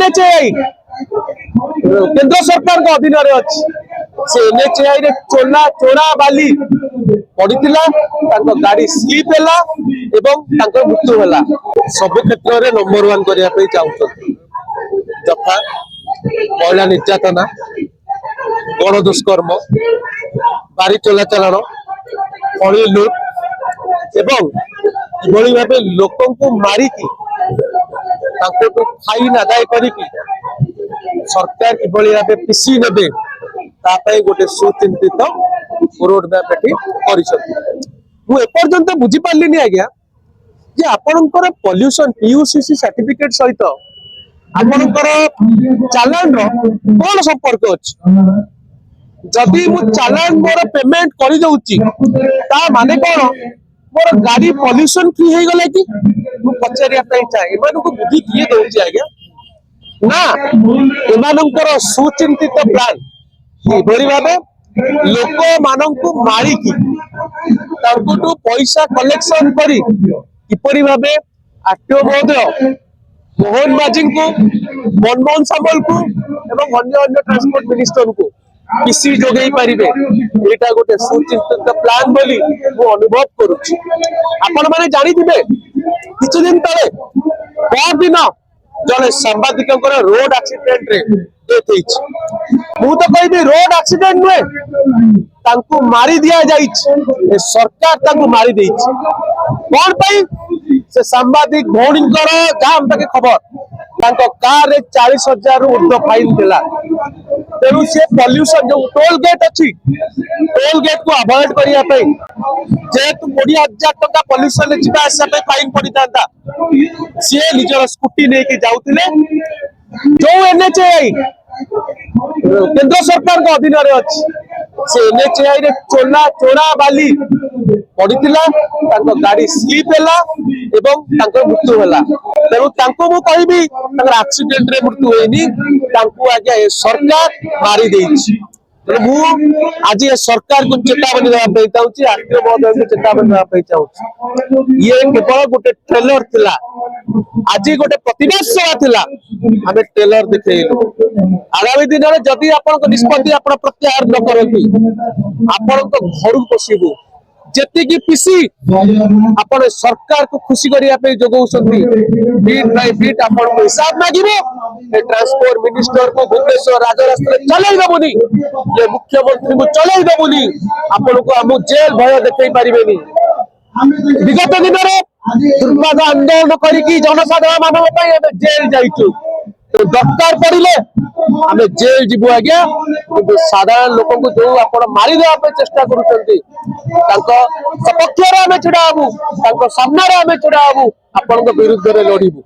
NHAI केंद्र सरकार को अधीन अच्छी से एनएचएआई रे चोरा बाली पड़ीला गाड़ी स्लीप है मृत्यु है सब क्षेत्र में नंबर 1 करने चाहते यथा महिला निर्यातना गण दुष्कर्म बारी चलाचलन खड़ी लुट एवं किभली भाव लोक मारिकी फाइन आदाय करी सरकार किभली भाव पिसी ने गोटे सुचिंतित रोड मैप एपर्यंत बुझी पार्ली आज्ञा जे आपणकर पॉल्यूशन पीयूसीसी सर्टिफिकेट सहित आपणकर चालान कौन संपर्क अच्छी जदि मु चालान मोर पेमेंट कर दउची ता माने कौन मोर गाड़ी पॉल्यूशन फ्री हो गले कि मु पचारिया चाहे एमान को बुद्धि किए दउची आज्ञा ना एमानकर सुचिंतित प्लान किभली भावे लोक मानकु मारिकी तांकुटु पैसा कलेक्शन करी किपरि भावे आरटीओ महोदय मोहन माझी को मनमोहन सामल को एवं अन्य अन्य ट्रांसपोर्ट मिनिस्टर को किसी जोगई पारे यहाँ गोटे सुचिंतित प्लान बोली मु अनुभव करुच्ची आपण माने जानी थिबे किछि दिन तले परदिन जड़े सांबादिक रोड एक्सीडेंट रे डेथ होइछि मु तो कहबी रोड एक्सीडेंट नुहे तांकु मारी दिया जाइछि सरकार तांकु मारी देइछि कोन पई से सांबादिक भौणींकर जहाँ तक खबर कार 40,000 रु ऊर्ध्व फाइन थिला तेणु से पॉल्यूशन जो टोल गेट अच्छी टोल गेट को अवॉइड करिया पे जेतु 20,000 टका पॉल्यूशन जिबा आसा फाइन पड़ी था सी निजर स्कूटी लेके जाउथिले जो एनएचएआई केंद्र सरकार को अधीन अच्छी से एनएचएआई रे चोरा बाली पड़ीला गाड़ी स्लीप है मृत्यु है तेणु मु कहबी एक्सीडेंट रे मृत्यु होनी आज्ञा सरकार मारी देइछि मु आज सरकार को चेतावनी देवा चाहूँ आरटीओ महोदय को चेतावनी देवा चाहूँ ये केवल गोटे ट्रेलर थिला आज गोटे प्रतिबाद सभा थिला आमे ट्रेलर देखैलु आगामी दिन में जदि आपन निष्पत्ति आप प्रत्याहार न करती आपण घर पशिबू जेतिकी पिसी आपण सरकार को खुशी करने जोगौसंती बीट बाय बीट आपण को हिसाब मागिबो ए ट्रांसपोर्ट मिनिस्टर को भुवनेश्वर राजरास्ता चलै दबुनी ये मुख्यमंत्री को चलै दबुनी आपण को हम जेल भय देखै परिबेनी विगत दिन में दुर्भाग्य आंदोलन करिकी जनसाधारण मानव पई जेल जाइछु तो दरकार पड़िले आमे जेल जीवु आज्ञा किंतु साधारण लोक को जो आपण मारी देवा चेष्टा करूछंती तांको सपक्ष रे आमे छुड़ा हबु तांको सामने रे आमे छुड़ा हबु आपण विरुद्ध रे लड़ीबु।